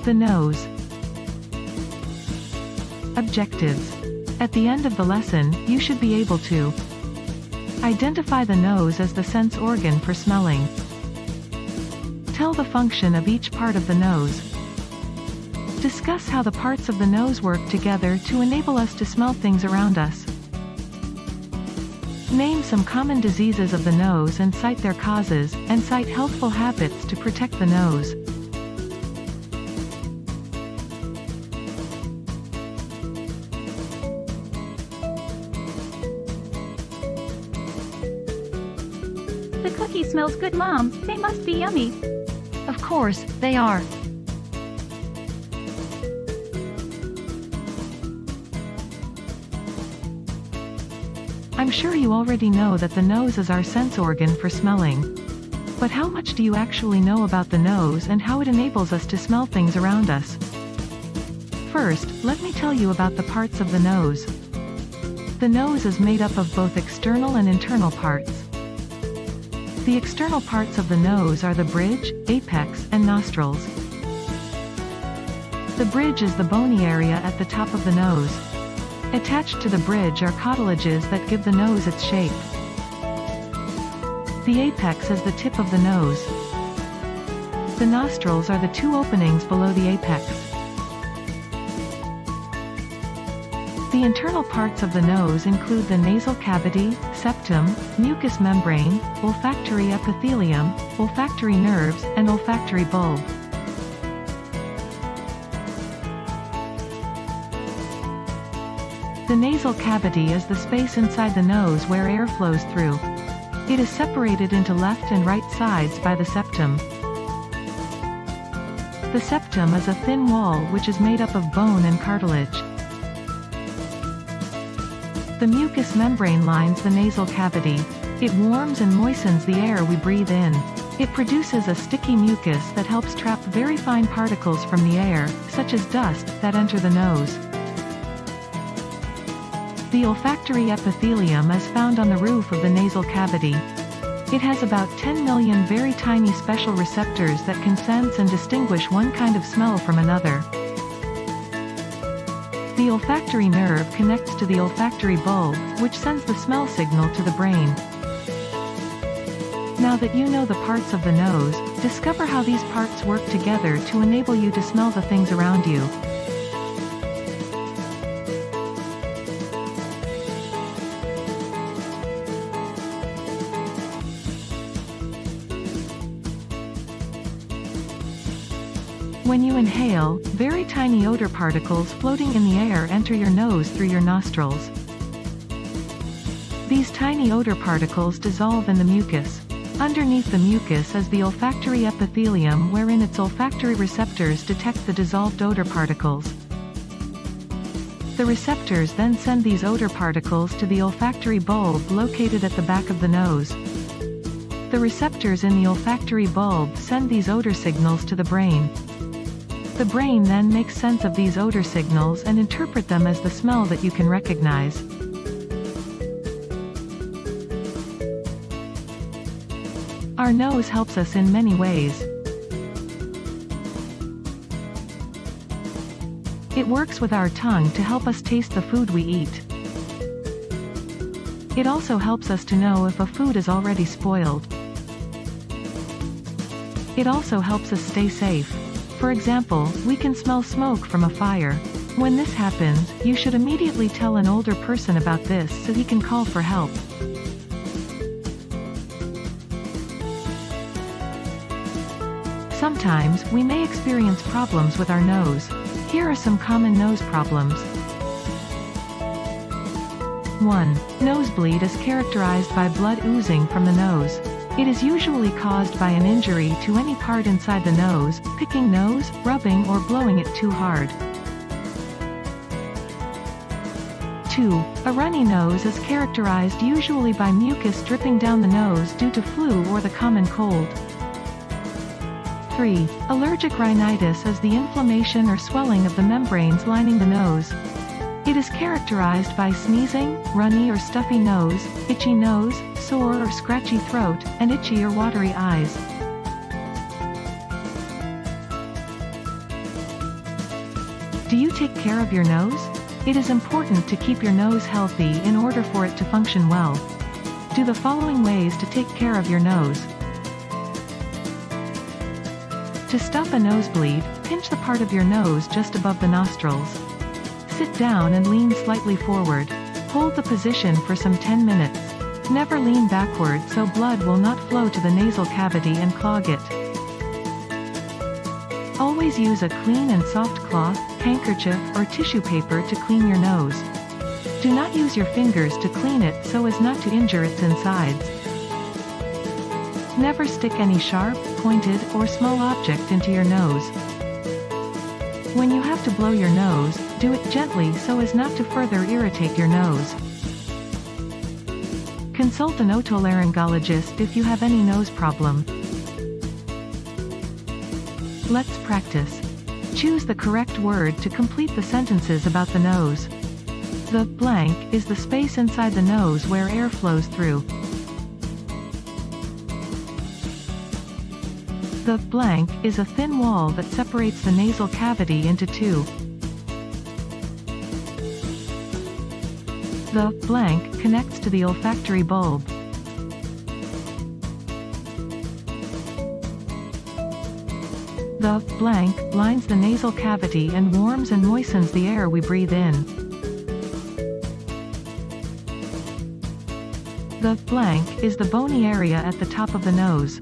The nose. Objectives. At the end of the lesson, you should be able to identify the nose as the sense organ for smelling. Tell the function of each part of the nose. Discuss how the parts of the nose work together to enable us to smell things around us. Name some common diseases of the nose and cite their causes, and cite healthful habits to protect the nose. The cookie smells good, Mom. They must be yummy. Of course, they are. I'm sure you already know that the nose is our sense organ for smelling. But how much do you actually know about the nose and how it enables us to smell things around us? First, let me tell you about the parts of the nose. The nose is made up of both external and internal parts. The external parts of the nose are the bridge, apex, and nostrils. The bridge is the bony area at the top of the nose. Attached to the bridge are cartilages that give the nose its shape. The apex is the tip of the nose. The nostrils are the two openings below the apex. The internal parts of the nose include the nasal cavity, septum, mucous membrane, olfactory epithelium, olfactory nerves, and olfactory bulb. The nasal cavity is the space inside the nose where air flows through. It is separated into left and right sides by the septum. The septum is a thin wall which is made up of bone and cartilage. The mucous membrane lines the nasal cavity. It warms and moistens the air we breathe in. It produces a sticky mucus that helps trap very fine particles from the air, such as dust, that enter the nose. The olfactory epithelium is found on the roof of the nasal cavity. It has about 10 million very tiny special receptors that can sense and distinguish one kind of smell from another. The olfactory nerve connects to the olfactory bulb, which sends the smell signal to the brain. Now that you know the parts of the nose, discover how these parts work together to enable you to smell the things around you. When you inhale, very tiny odor particles floating in the air enter your nose through your nostrils. These tiny odor particles dissolve in the mucus. Underneath the mucus is the olfactory epithelium, wherein its olfactory receptors detect the dissolved odor particles. The receptors then send these odor particles to the olfactory bulb located at the back of the nose. The receptors in the olfactory bulb send these odor signals to the brain. The brain then makes sense of these odor signals and interpret them as the smell that you can recognize. Our nose helps us in many ways. It works with our tongue to help us taste the food we eat. It also helps us to know if a food is already spoiled. It also helps us stay safe. For example, we can smell smoke from a fire. When this happens, you should immediately tell an older person about this so he can call for help. Sometimes, we may experience problems with our nose. Here are some common nose problems. 1. Nosebleed is characterized by blood oozing from the nose. It is usually caused by an injury to any part inside the nose, picking nose, rubbing or blowing it too hard. 2. A runny nose is characterized usually by mucus dripping down the nose due to flu or the common cold. 3. Allergic rhinitis is the inflammation or swelling of the membranes lining the nose. It is characterized by sneezing, runny or stuffy nose, itchy nose, sore or scratchy throat, and itchy or watery eyes. Do you take care of your nose? It is important to keep your nose healthy in order for it to function well. Do the following ways to take care of your nose. To stop a nosebleed, pinch the part of your nose just above the nostrils. Sit down and lean slightly forward. Hold the position for some 10 minutes. Never lean backward so blood will not flow to the nasal cavity and clog it. Always use a clean and soft cloth, handkerchief, or tissue paper to clean your nose. Do not use your fingers to clean it so as not to injure its insides. Never stick any sharp, pointed, or small object into your nose. When you have to blow your nose, do it gently so as not to further irritate your nose. Consult an otolaryngologist if you have any nose problem. Let's practice. Choose the correct word to complete the sentences about the nose. The blank is the space inside the nose where air flows through. The blank is a thin wall that separates the nasal cavity into two. The blank connects to the olfactory bulb. The blank lines the nasal cavity and warms and moistens the air we breathe in. The blank is the bony area at the top of the nose.